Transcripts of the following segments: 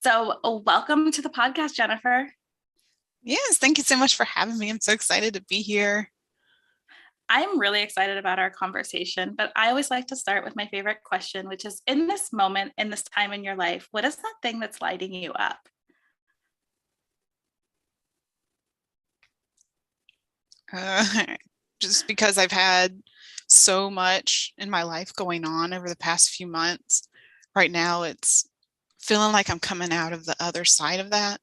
So, welcome to the podcast, Jennifer. Yes, thank you so much for having me. I'm so excited to be here. I'm really excited about our conversation, but I always like to start with my favorite question, which is in this moment, in this time in your life, what is that thing that's lighting you up? Uh, just because I've had so much in my life going on over the past few months. Right now, it's feeling like I'm coming out of the other side of that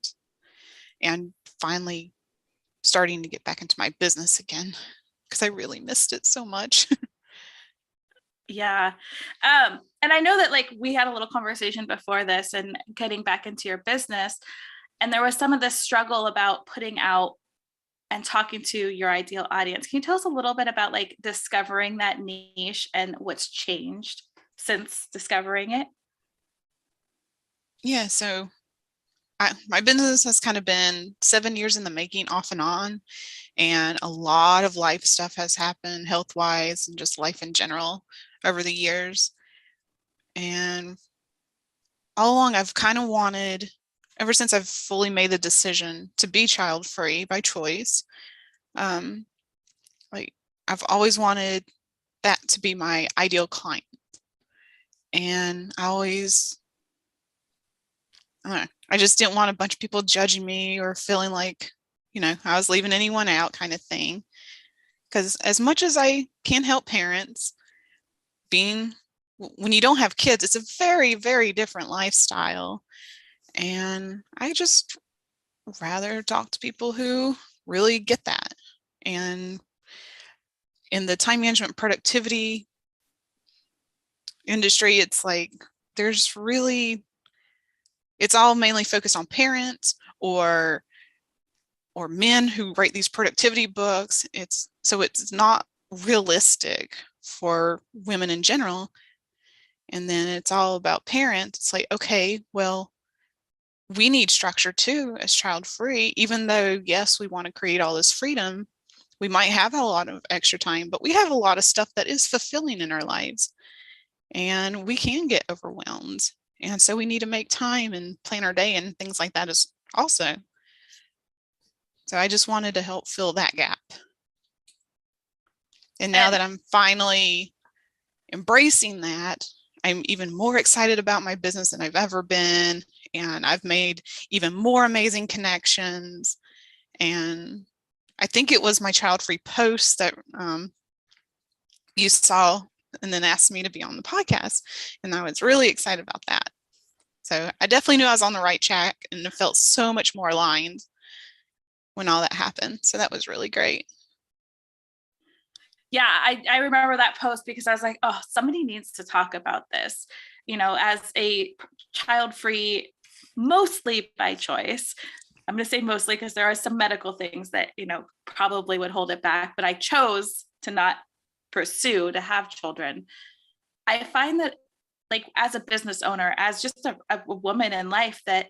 and finally starting to get back into my business again because I really missed it so much. Yeah. And I know that we had a little conversation before this and getting back into your business. And there was some of this struggle about putting out and talking to your ideal audience. Can you tell us a little bit about discovering that niche and what's changed since discovering it? Yeah, so my business has kind of been 7 years in the making, off and on, and a lot of life stuff has happened health-wise and just life in general over the years. And all along, I've kind of wanted, ever since I've fully made the decision to be child free by choice, um, like I've always wanted that to be my ideal client. And I don't know, I just didn't want a bunch of people judging me or feeling like, I was leaving anyone out kind of thing. Because as much as I can help parents, being when you don't have kids, it's a very, very different lifestyle. And I just rather talk to people who really get that. And in the time management productivity industry, it's like there's really, it's all mainly focused on parents or men who write these productivity books. It's not realistic for women in general. And then it's all about parents. It's like, okay, well, we need structure too as child free, even though, yes, we want to create all this freedom. We might have a lot of extra time, but we have a lot of stuff that is fulfilling in our lives and we can get overwhelmed. And so we need to make time and plan our day and things like that as also. So I just wanted to help fill that gap. And now And that I'm finally embracing that, I'm even more excited about my business than I've ever been. And I've made even more amazing connections. And I think it was my child free post that you saw and then asked me to be on the podcast. And I was really excited about that. So I definitely knew I was on the right track and it felt so much more aligned when all that happened. So that was really great. yeah, I remember that post because I was like, oh, somebody needs to talk about this. As a child free, mostly by choice. I'm going to say mostly because there are some medical things that, probably would hold it back, but I chose to not pursue to have children. I find that, as a business owner, as just a woman in life, that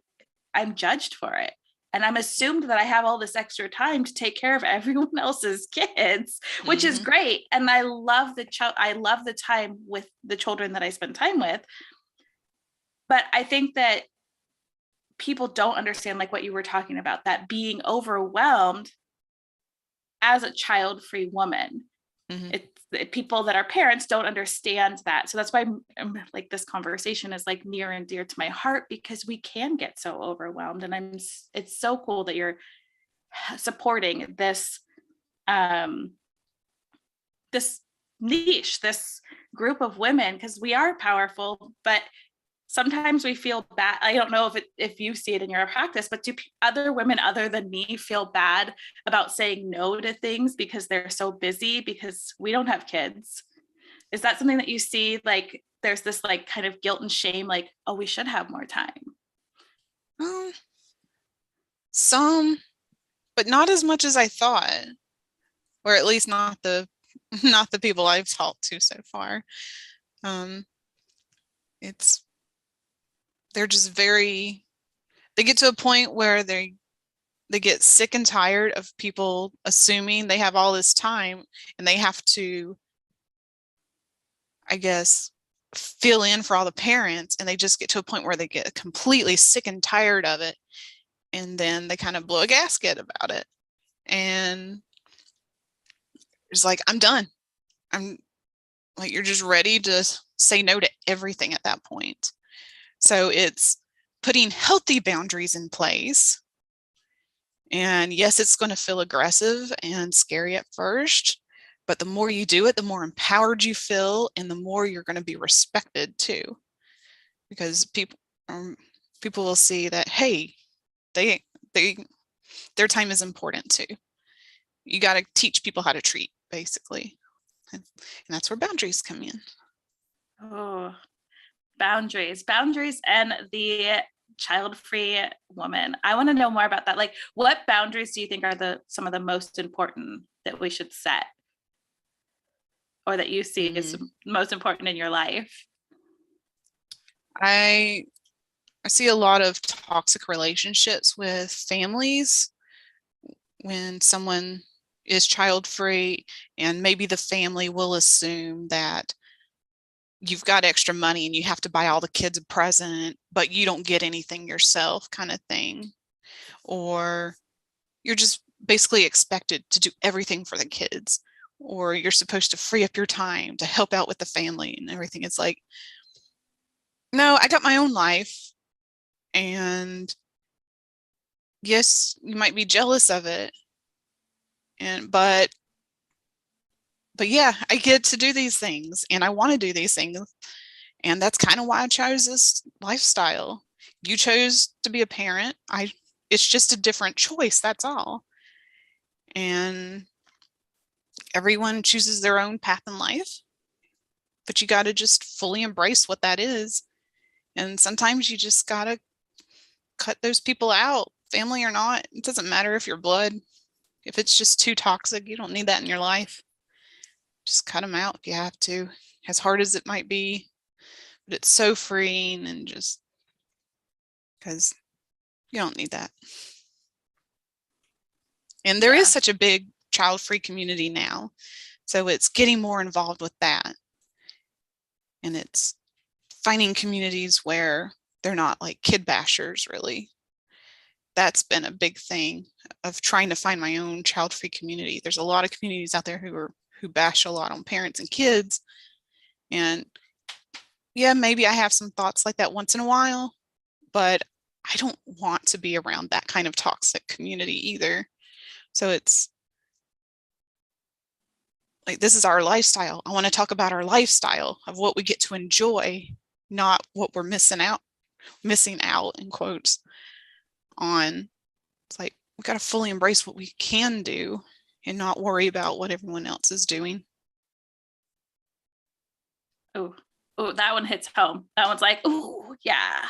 I'm judged for it. And I'm assumed that I have all this extra time to take care of everyone else's kids, which is Mm-hmm. great. And I love I love the time with the children that I spend time with. But I think that people don't understand, like what you were talking about, that being overwhelmed as a child-free woman. Mm-hmm. People that are parents don't understand that. So that's why this conversation is near and dear to my heart, because we can get so overwhelmed. And it's so cool that you're supporting um this niche, this group of women, because we are powerful, but sometimes we feel bad. I don't know if you see it in your practice, but do other women other than me feel bad about saying no to things because they're so busy because we don't have kids? Is that something that you see? There's this kind of guilt and shame, oh, we should have more time. Um, some, but not as much as I thought, or at least not the not the people I've talked to so far. Um, it's they're just they get to a point where they get sick and tired of people assuming they have all this time and they have to, I guess, fill in for all the parents, and they just get to a point where they get completely sick and tired of it, and then they kind of blow a gasket about it, and it's like, I'm done. I'm like, you're just ready to say no to everything at that point. So it's putting healthy boundaries in place. And yes, it's going to feel aggressive and scary at first, but the more you do it, the more empowered you feel, and the more you're going to be respected too, because people will see that, hey, they their time is important too. You got to teach people how to treat, basically, and that's where boundaries come in. Oh, boundaries, and the child-free woman. I want to know more about that. Like, what boundaries do you think are some of the most important that we should set, or that you see is most important in your life? I see a lot of toxic relationships with families when someone is child-free, and maybe the family will assume that you've got extra money and you have to buy all the kids a present, but you don't get anything yourself, kind of thing. Or you're just basically expected to do everything for the kids, or you're supposed to free up your time to help out with the family and everything. It's like, no, I got my own life. And yes, you might be jealous of it. But yeah, I get to do these things, and I want to do these things. And that's kind of why I chose this lifestyle. You chose to be a parent. It's just a different choice, that's all. And everyone chooses their own path in life, but you got to just fully embrace what that is. And sometimes you just got to cut those people out, family or not. It doesn't matter if you're blood. If it's just too toxic, you don't need that in your life. Just cut them out if you have to, as hard as it might be. But it's so freeing, and just because you don't need that. And there is such a big child-free community now. So it's getting more involved with that. And it's finding communities where they're not like kid bashers, really. That's been a big thing of trying to find my own child-free community. There's a lot of communities out there who bash a lot on parents and kids. And yeah, maybe I have some thoughts like that once in a while, but I don't want to be around that kind of toxic community either. So it's like, this is our lifestyle. I want to talk about our lifestyle of what we get to enjoy, not what we're missing out in quotes on. It's like, we got to fully embrace what we can do and not worry about what everyone else is doing. Oh, that one hits home. That one's like, oh, yeah,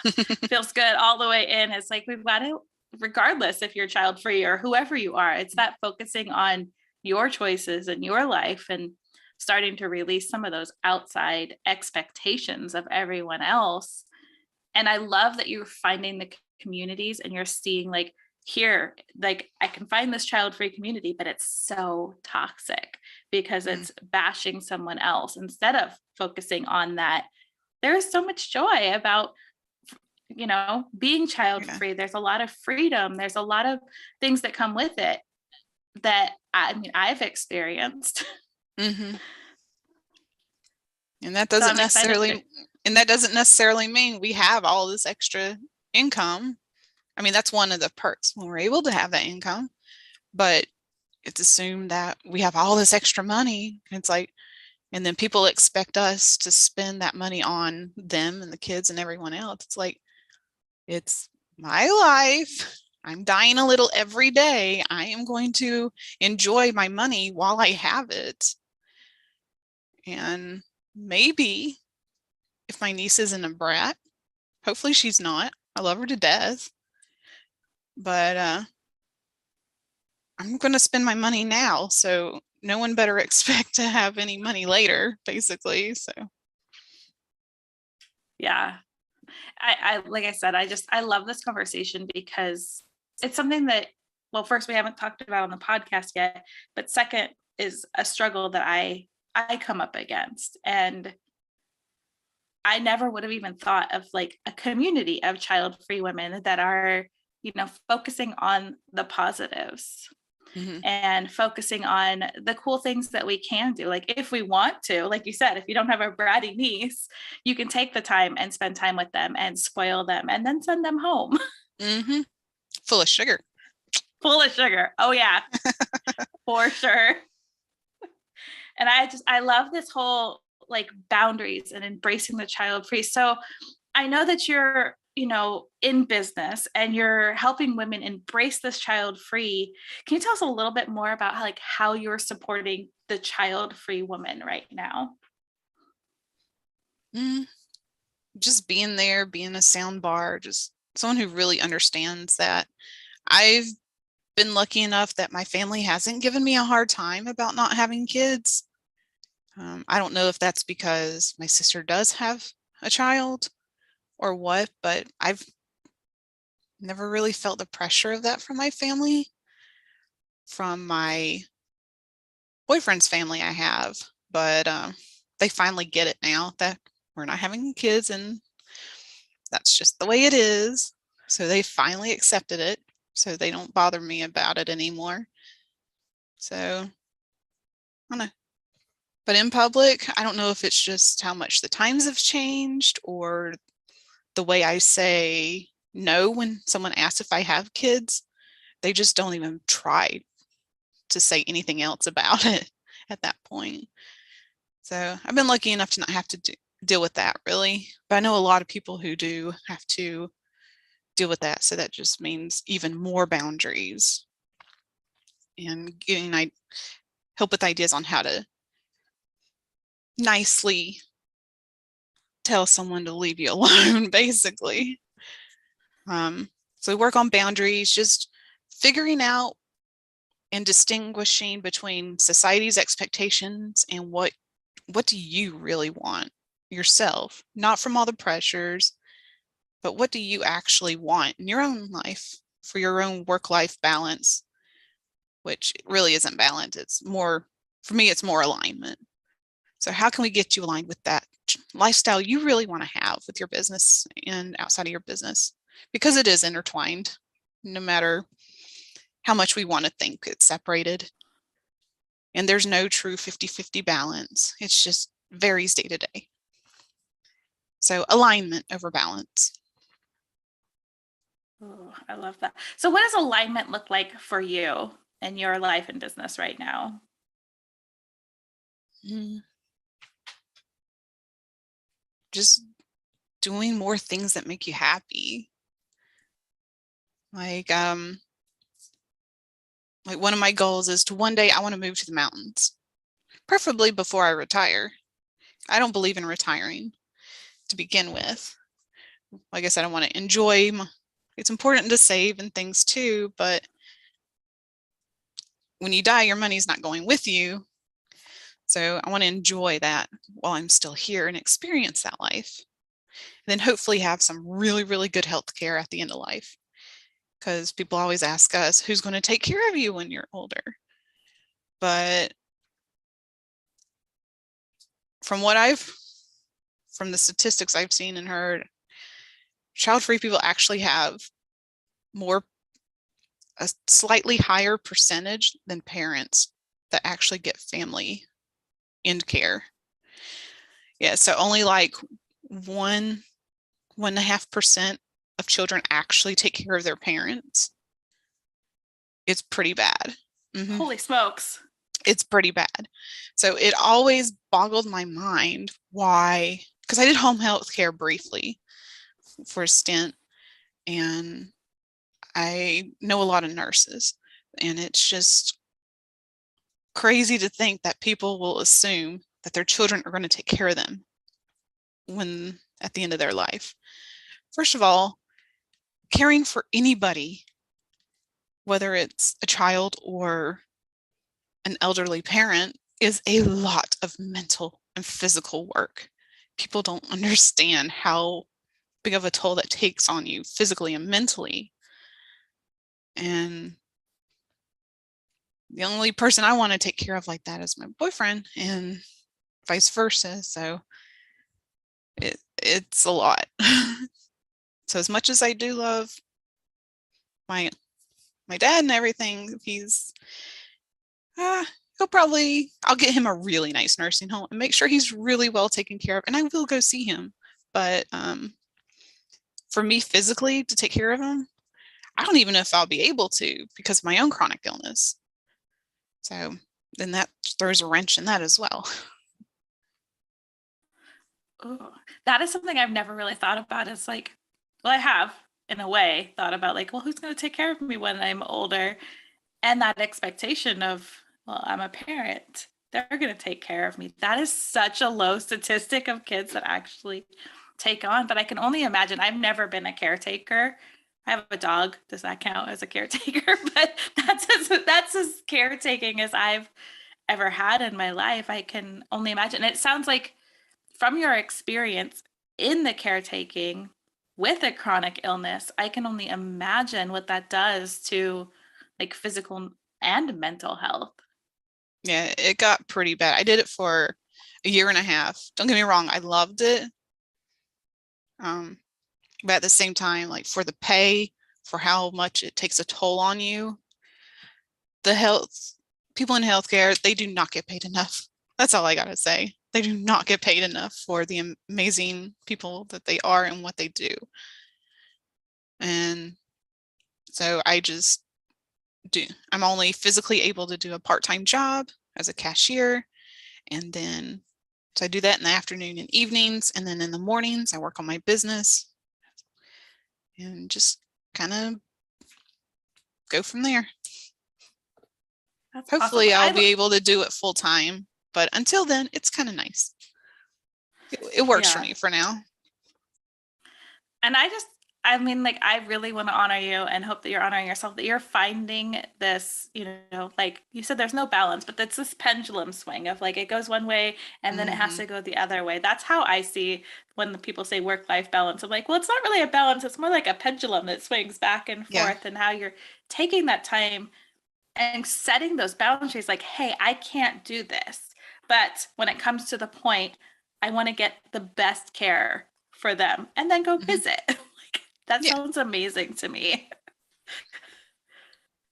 feels good all the way in. It's like, we've got to, regardless if you're child free or whoever you are, it's that focusing on your choices and your life, and starting to release some of those outside expectations of everyone else. And I love that you're finding the communities, and you're seeing like, here, like, I can find this child-free community, but it's so toxic because it's bashing someone else instead of focusing on that. There is so much joy about, being child-free. There's a lot of freedom. There's a lot of things that come with it that I've experienced. Mm-hmm. And that doesn't necessarily mean we have all this extra income. I mean, that's one of the perks when we're able to have that income, but it's assumed that we have all this extra money. And it's like, and then people expect us to spend that money on them and the kids and everyone else. It's like, it's my life. I'm dying a little every day. I am going to enjoy my money while I have it. And maybe if my niece isn't a brat, hopefully she's not. I love her to death. But I'm going to spend my money now, so no one better expect to have any money later, basically. So yeah, I like I said, I love this conversation because it's something that, well, first, we haven't talked about on the podcast yet, but second is a struggle that I come up against. And I never would have even thought of like a community of child-free women that are, focusing on the positives Mm-hmm. and focusing on the cool things that we can do. Like if we want to, like you said, if you don't have a bratty niece, you can take the time and spend time with them and spoil them and then send them home. Mm-hmm. Full of sugar. Full of sugar. Oh yeah, for sure. And I love this whole like boundaries and embracing the child free. So I know that you're, in business and you're helping women embrace this child free. Can you tell us a little bit more about how you're supporting the child free woman right now? Mm, just being there, being a sound bar, just someone who really understands that. I've been lucky enough that my family hasn't given me a hard time about not having kids. I don't know if that's because my sister does have a child or what, but I've never really felt the pressure of that from my family. From my boyfriend's family, I have, but they finally get it now that we're not having kids and that's just the way it is. So they finally accepted it. So they don't bother me about it anymore. So I don't know. But in public, I don't know if it's just how much the times have changed or the way I say no when someone asks if I have kids. They just don't even try to say anything else about it at that point. So I've been lucky enough to not have to deal with that really. But I know a lot of people who do have to deal with that. So that just means even more boundaries and getting help with ideas on how to nicely tell someone to leave you alone, basically. So work on boundaries, just figuring out and distinguishing between society's expectations and what do you really want yourself, not from all the pressures, but what do you actually want in your own life for your own work-life balance, which really isn't balance. It's more, for me, it's more alignment. So how can we get you aligned with that lifestyle you really want to have with your business and outside of your business? Because it is intertwined, no matter how much we want to think it's separated. And there's no true 50-50 balance. It's just varies day to day. So alignment over balance. Oh, I love that. So what does alignment look like for you in your life and business right now? Just doing more things that make you happy. Like one of my goals is to one day I want to move to the mountains, preferably before I retire. I don't believe in retiring to begin with. Like I said, I want to enjoy it's important to save and things too, but when you die, your money's not going with you. So I want to enjoy that while I'm still here and experience that life. And then hopefully have some really, really good health care at the end of life. Because people always ask us, who's going to take care of you when you're older? But from the statistics I've seen and heard, child-free people actually have a slightly higher percentage than parents that actually get family end care. Yeah, so only like 1.5% of children actually take care of their parents. It's pretty bad. Mm-hmm. Holy smokes. It's pretty bad. So it always boggled my mind why, because I did home health care briefly for a stint, and I know a lot of nurses, and it's just crazy to think that people will assume that their children are going to take care of them when at the end of their life. First of all, caring for anybody, whether it's a child or an elderly parent, is a lot of mental and physical work. People don't understand how big of a toll that takes on you physically and mentally. And the only person I want to take care of like that is my boyfriend, and vice versa. So it's a lot. So as much as I do love my dad and everything, I'll get him a really nice nursing home and make sure he's really well taken care of, and I will go see him. But for me physically to take care of him, I don't even know if I'll be able to because of my own chronic illness. So then that throws a wrench in that as well. Ooh, that is something I've never really thought about. It's like, well, I have in a way thought about like, well, who's going to take care of me when I'm older? And that expectation of, well, I'm a parent. They're going to take care of me. That is such a low statistic of kids that actually take on. But I can only imagine. I've never been a caretaker. I have a dog. Does that count as a caretaker? But that's as caretaking as I've ever had in my life. I can only imagine. It sounds like from your experience in the caretaking with a chronic illness, I can only imagine what that does to like physical and mental health. Yeah, it got pretty bad. I did it for a year and a half. Don't get me wrong, I loved it. But at the same time, like for the pay, for how much it takes a toll on you, the health people in healthcare, they do not get paid enough. That's all I gotta say. They do not get paid enough for the amazing people that they are and what they do. And so I'm only physically able to do a part-time job as a cashier. And then, so I do that in the afternoon and evenings. And then in the mornings, I work on my business and just kind of go from there. That's awesome. Hopefully I'll be able to do it full time, but until then, it's kind of nice. It works for Yeah. me for now. And I mean, like, I really want to honor you and hope that you're honoring yourself, that you're finding this, like you said, there's no balance, but that's this pendulum swing of like, it goes one way and then it has Mm-hmm. to go the other way. That's how I see when the people say work-life balance. I'm like, well, it's not really a balance. It's more like a pendulum that swings back and Yeah. forth, and how you're taking that time and setting those boundaries like, hey, I can't do this. But when it comes to the point, I want to get the best care for them and then go Mm-hmm. visit. Like, that Yeah. sounds amazing to me.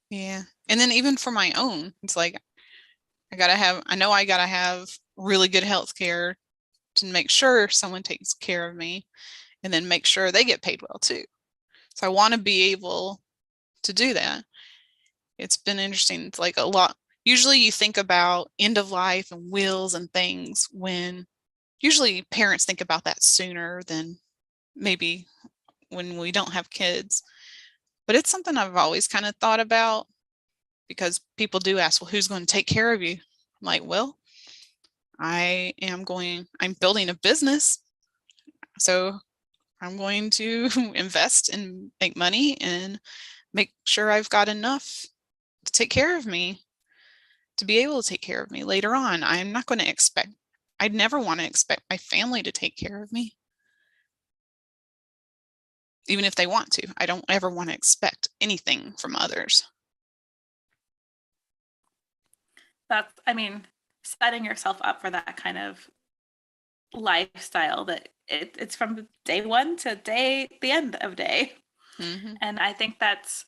Yeah. And then even for my own, it's like I know I gotta have really good health care to make sure someone takes care of me and then make sure they get paid well too. So I want to be able to do that. It's been interesting. It's like a lot. Usually you think about end of life and wills and things when usually parents think about that sooner than maybe when we don't have kids. But it's something I've always kind of thought about because people do ask, well, who's going to take care of you? I'm like, well, I'm building a business. So I'm going to invest and make money and make sure I've got enough to take care of me, to be able to take care of me later on. I'd never want to expect my family to take care of me, even if they want to. I don't ever want to expect anything from others. I mean, setting yourself up for that kind of lifestyle that it's from day one to the end of day. Mm-hmm. And I think that's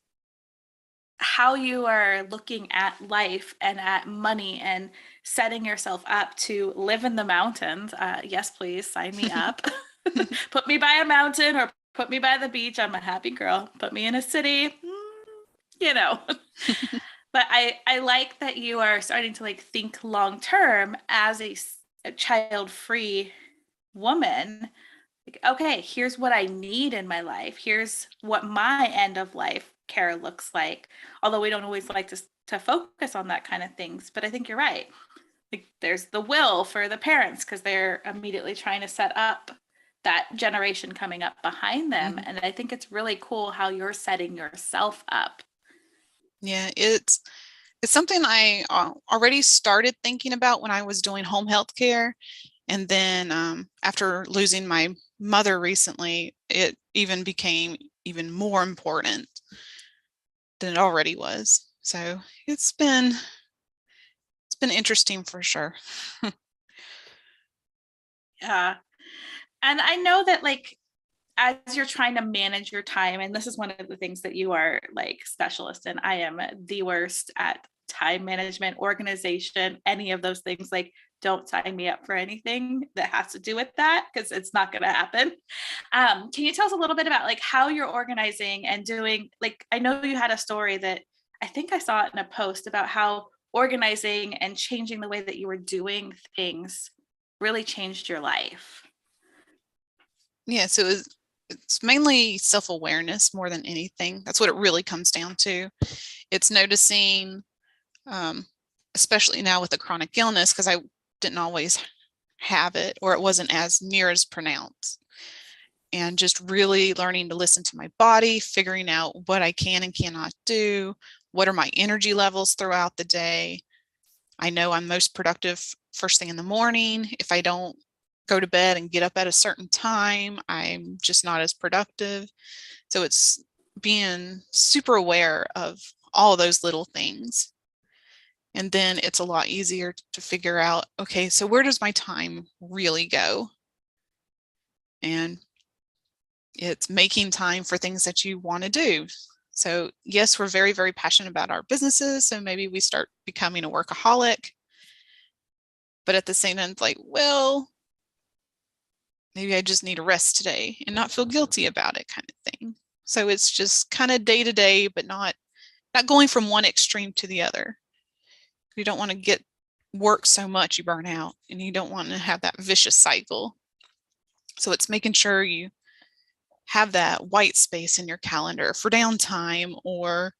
how you are looking at life and at money and setting yourself up to live in the mountains. Yes, please sign me up. Put me by a mountain or put me by the beach. I'm a happy girl. Put me in a city, you know. But I like that you are starting to like think long term as a child-free woman. Like, okay, here's what I need in my life. Here's what my end of life care looks like. Although we don't always like to focus on that kind of things, but I think you're right. Like, there's the will for the parents because they're immediately trying to set up that generation coming up behind them. Mm-hmm. And I think it's really cool how you're setting yourself up. Yeah, it's something I already started thinking about when I was doing home health care. And then after losing my mother recently, it even became even more important than it already was. So it's been interesting for sure. Yeah. And I know that like as you're trying to manage your time, and this is one of the things that you are like specialist in. I am the worst at time management, organization, any of those things. Like, don't sign me up for anything that has to do with that because it's not going to happen. Can you tell us a little bit about like how you're organizing and doing, like, I know you had a story that I think I saw it in a post about how organizing and changing the way that you were doing things really changed your life. Yeah, so it's mainly self-awareness more than anything. That's what it really comes down to. It's noticing, especially now with the chronic illness, because I didn't always have it, or it wasn't as near as pronounced. And just really learning to listen to my body, figuring out what I can and cannot do, what are my energy levels throughout the day. I know I'm most productive first thing in the morning. If I don't go to bed and get up at a certain time, I'm just not as productive. So it's being super aware of all those little things. And then it's a lot easier to figure out, okay, so where does my time really go? And it's making time for things that you want to do. So yes, we're very, very passionate about our businesses. So maybe we start becoming a workaholic. But at the same time, it's like, well, maybe I just need a rest today and not feel guilty about it, kind of thing. So it's just kind of day to day, but not going from one extreme to the other. You don't want to get work so much you burn out, and you don't want to have that vicious cycle. So it's making sure you have that white space in your calendar for downtime or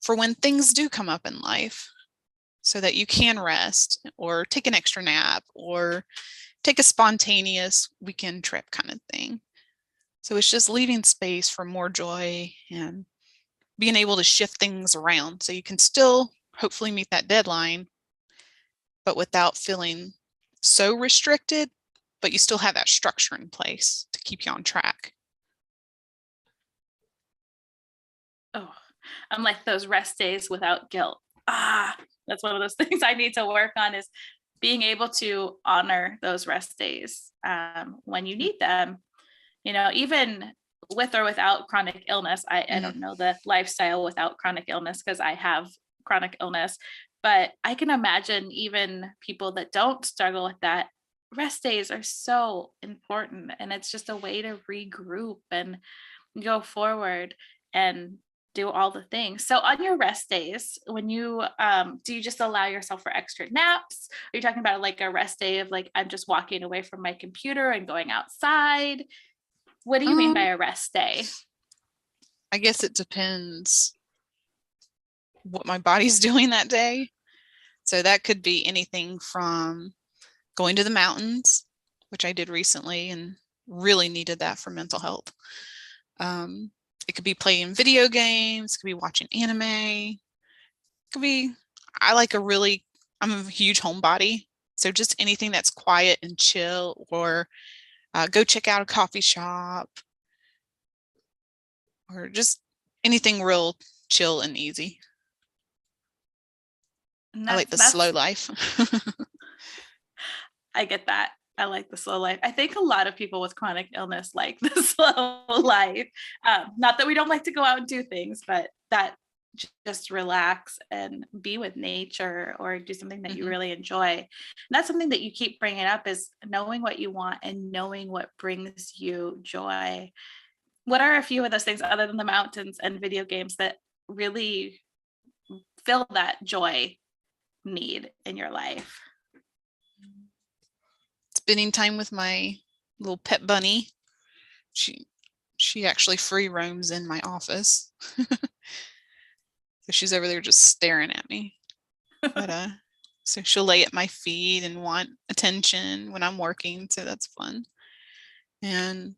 for when things do come up in life, so that you can rest or take an extra nap or take a spontaneous weekend trip kind of thing. So it's just leaving space for more joy and being able to shift things around so you can still hopefully meet that deadline, but without feeling so restricted, but you still have that structure in place to keep you on track. Oh, I'm like those rest days without guilt. That's one of those things I need to work on, is being able to honor those rest days when you need them. You know, even with or without chronic illness, I don't know the lifestyle without chronic illness because I have chronic illness, but I can imagine even people that don't struggle with that, rest days are so important. And it's just a way to regroup and go forward and do all the things. So on your rest days, when you do you just allow yourself for extra naps? Are you talking about like a rest day of like I'm just walking away from my computer and going outside? What do you mean by a rest day? I guess it depends what my body's doing that day. So that could be anything from going to the mountains, which I did recently and really needed that for mental health. It could be playing video games, it could be watching anime, it could be, I'm a huge homebody. So just anything that's quiet and chill, or go check out a coffee shop, or just anything real chill and easy. And I like the slow life. I get that. I like the slow life. I think a lot of people with chronic illness like the slow life. Not that we don't like to go out and do things, but that just relax and be with nature or do something that you really enjoy. And that's something that you keep bringing up, is knowing what you want and knowing what brings you joy. What are a few of those things other than the mountains and video games that really fill that joy need in your life? Spending time with my little pet bunny. She actually free roams in my office. So she's over there just staring at me. But so she'll lay at my feet and want attention when I'm working. So that's fun. And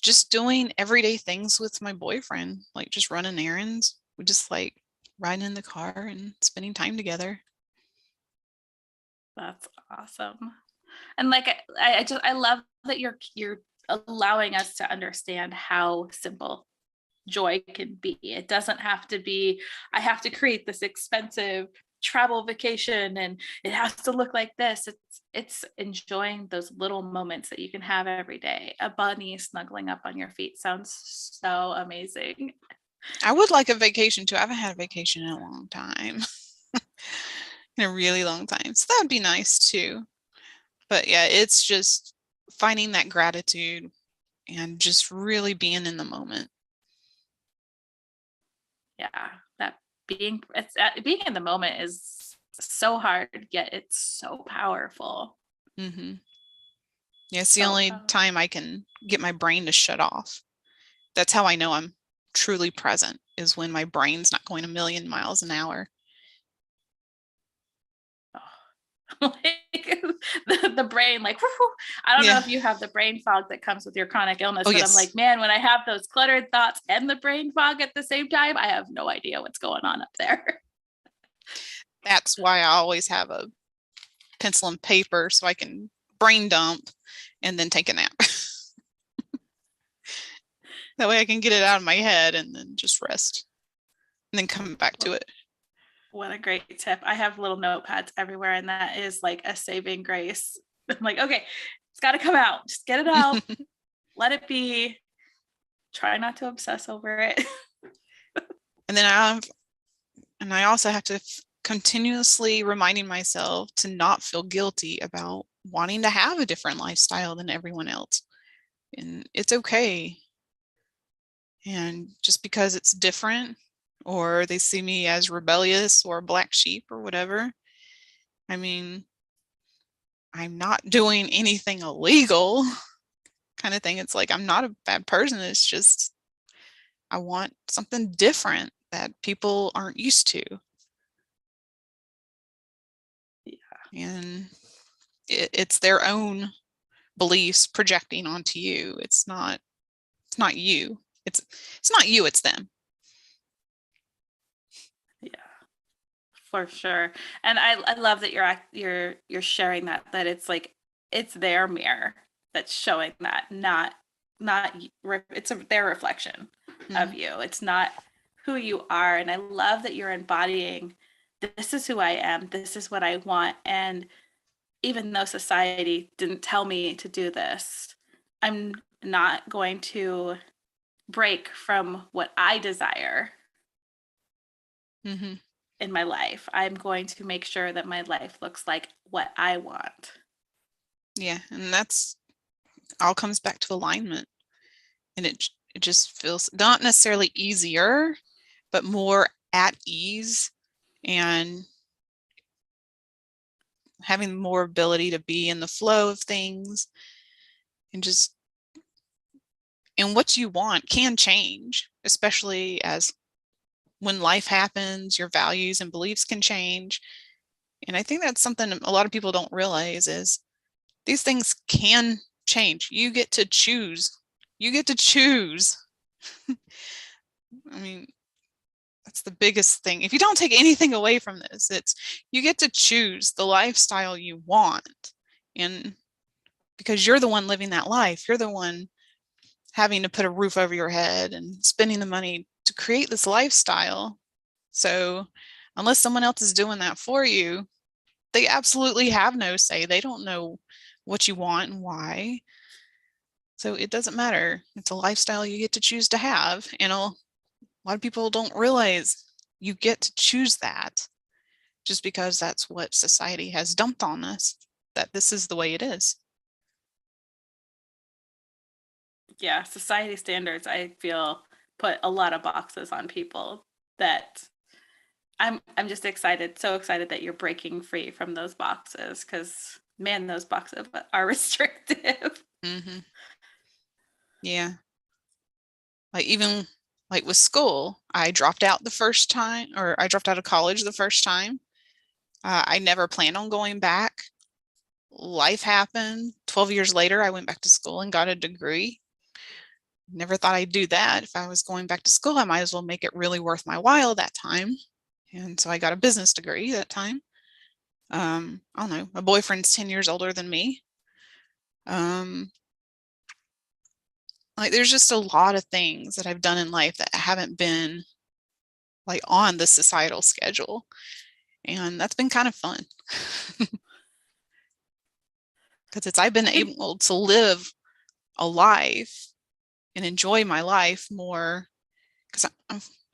just doing everyday things with my boyfriend, like just running errands. We just like riding in the car and spending time together. That's awesome. And like I love that you're allowing us to understand how simple joy can be. It doesn't have to be, I have to create this expensive travel vacation and it has to look like this. It's enjoying those little moments that you can have every day. A bunny snuggling up on your feet sounds so amazing. I would like a vacation too. I haven't had a vacation in a long time. In a really long time. So that would be nice too. But yeah, it's just finding that gratitude and just really being in the moment. Yeah, that being in the moment is so hard, yet it's so powerful. Mm-hmm. Yeah, it's the So only time I can get my brain to shut off. That's how I know I'm truly present, is when my brain's not going a million miles an hour. like the brain, like, whoo, I don't know Yeah. if you have the brain fog that comes with your chronic illness, Oh, but I'm yes. like, man, when I have those cluttered thoughts and the brain fog at the same time, I have no idea what's going on up there. That's why I always have a pencil and paper so I can brain dump and then take a nap. That way I can get it out of my head and then just rest and then come back to it. What a great tip. I have little notepads everywhere, and that is like a saving grace. I'm like, okay, it's got to come out. Just get it out. Let it be. Try not to obsess over it. And then I also have to continuously reminding myself to not feel guilty about wanting to have a different lifestyle than everyone else. And it's okay. And just because it's different, or they see me as rebellious or a black sheep or whatever, I mean, I'm not doing anything illegal kind of thing. It's like, I'm not a bad person. It's just, I want something different that people aren't used to. Yeah. And it's their own beliefs projecting onto you. It's not you. It's not you, it's them. Yeah, for sure. And I love that you're sharing that it's like it's their mirror that's showing that, not it's their reflection of Mm-hmm. you. It's not who you are. And I love that you're embodying, this is who I am, this is what I want. And even though society didn't tell me to do this, I'm not going to break from what I desire Mm-hmm. in my life. I'm going to make sure that my life looks like what I want. Yeah, and that's all comes back to alignment. And it just feels not necessarily easier, but more at ease and having more ability to be in the flow of things and just and what you want can change, especially as when life happens, your values and beliefs can change. And I think that's something a lot of people don't realize is these things can change. You get to choose. You get to choose. I mean, that's the biggest thing. If you don't take anything away from this, it's you get to choose the lifestyle you want. And because you're the one living that life, you're the one having to put a roof over your head and spending the money to create this lifestyle. So unless someone else is doing that for you, they absolutely have no say. They don't know what you want and why. So it doesn't matter. It's a lifestyle you get to choose to have. And a lot of people don't realize you get to choose that just because that's what society has dumped on us, that this is the way it is. Yeah, society standards, I feel, put a lot of boxes on people that I'm just excited, so excited that you're breaking free from those boxes, because man, those boxes are restrictive. Mm-hmm. Yeah. Like even like with school, I dropped out the first time, or I dropped out of college the first time. I never planned on going back. Life happened. 12 years later, I went back to school and got a degree. Never thought I'd do that. If I was going back to school, I might as well make it really worth my while that time. And so I got a business degree that time. I don't know, my boyfriend's 10 years older than me. Um, like there's just a lot of things that I've done in life that haven't been like on the societal schedule. And that's been kind of fun. Because I've been able to live a life and enjoy my life more. Because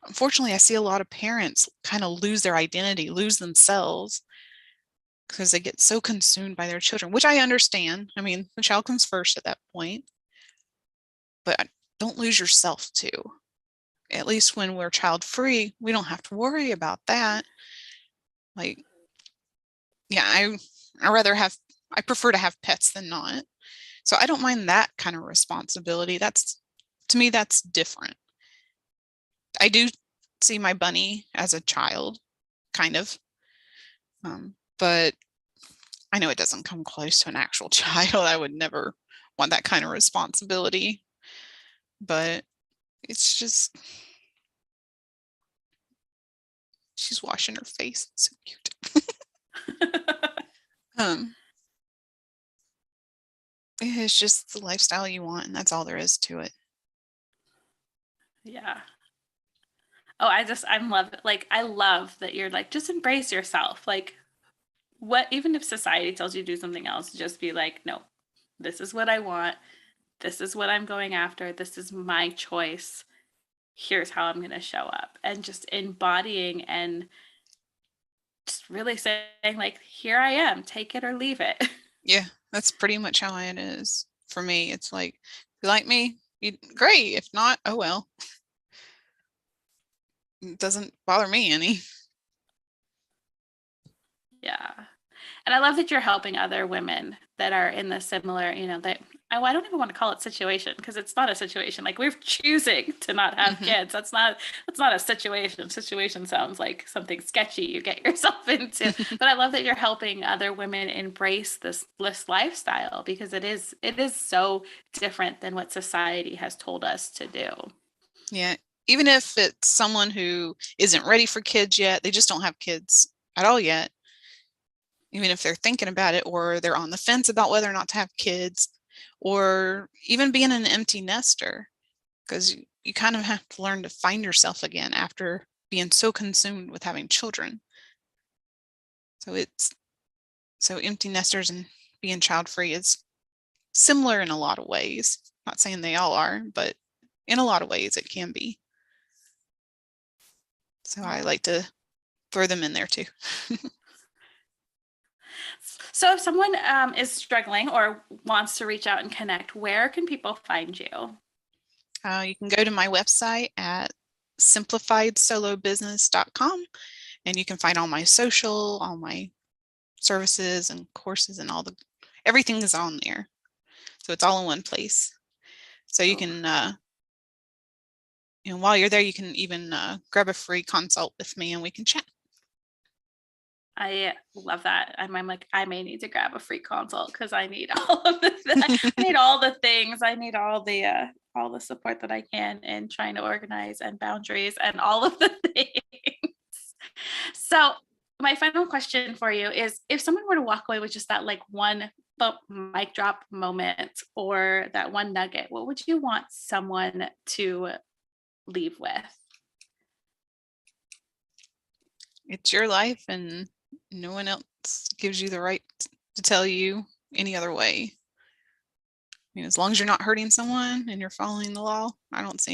unfortunately, I see a lot of parents kind of lose their identity, lose themselves, because they get so consumed by their children, which I understand. I mean, the child comes first at that point, but don't lose yourself too. At least when we're child free, we don't have to worry about that. Like, yeah, I prefer to have pets than not. So I don't mind that kind of responsibility. To me, that's different. I do see my bunny as a child, kind of. But I know it doesn't come close to an actual child. I would never want that kind of responsibility. But it's just, she's washing her face. It's so cute. It's just the lifestyle you want, and that's all there is to it. Yeah. Oh, I'm love it. Like, I love that you're like, just embrace yourself. Like, even if society tells you to do something else, just be like, no, this is what I want. This is what I'm going after. This is my choice. Here's how I'm going to show up. And just embodying and just really saying, like, here I am, take it or leave it. Yeah, that's pretty much how it is for me. It's like, if you like me, great. If not, oh well. It doesn't bother me any. Yeah. And I love that you're helping other women that are in the similar, that I don't even want to call it situation, because it's not a situation. Like, we're choosing to not have kids. That's not a situation. Situation sounds like something sketchy you get yourself into. But I love that you're helping other women embrace this lifestyle, because it is so different than what society has told us to do. Yeah. Even if it's someone who isn't ready for kids yet, they just don't have kids at all yet. Even if they're thinking about it, or they're on the fence about whether or not to have kids, or even being an empty nester, because you kind of have to learn to find yourself again after being so consumed with having children. So empty nesters and being child free is similar in a lot of ways. Not saying they all are, but in a lot of ways it can be. So I like to throw them in there too. So if someone is struggling or wants to reach out and connect, where can people find you? You can go to my website at simplifiedSoloBusiness.com, and you can find all my social, all my services and courses, and everything is on there. So it's all in one place. So you can, while you're there, you can even grab a free consult with me and we can chat. I love that. I'm like, I may need to grab a free consult, because I need all of I need all the things. I need all the support that I can in trying to organize, and boundaries, and all of the things. So my final question for you is, if someone were to walk away with just that like one mic drop moment, or that one nugget, what would you want someone to leave with? It's your life, and no one else gives you the right to tell you any other way. I mean, as long as you're not hurting someone and you're following the law, I don't see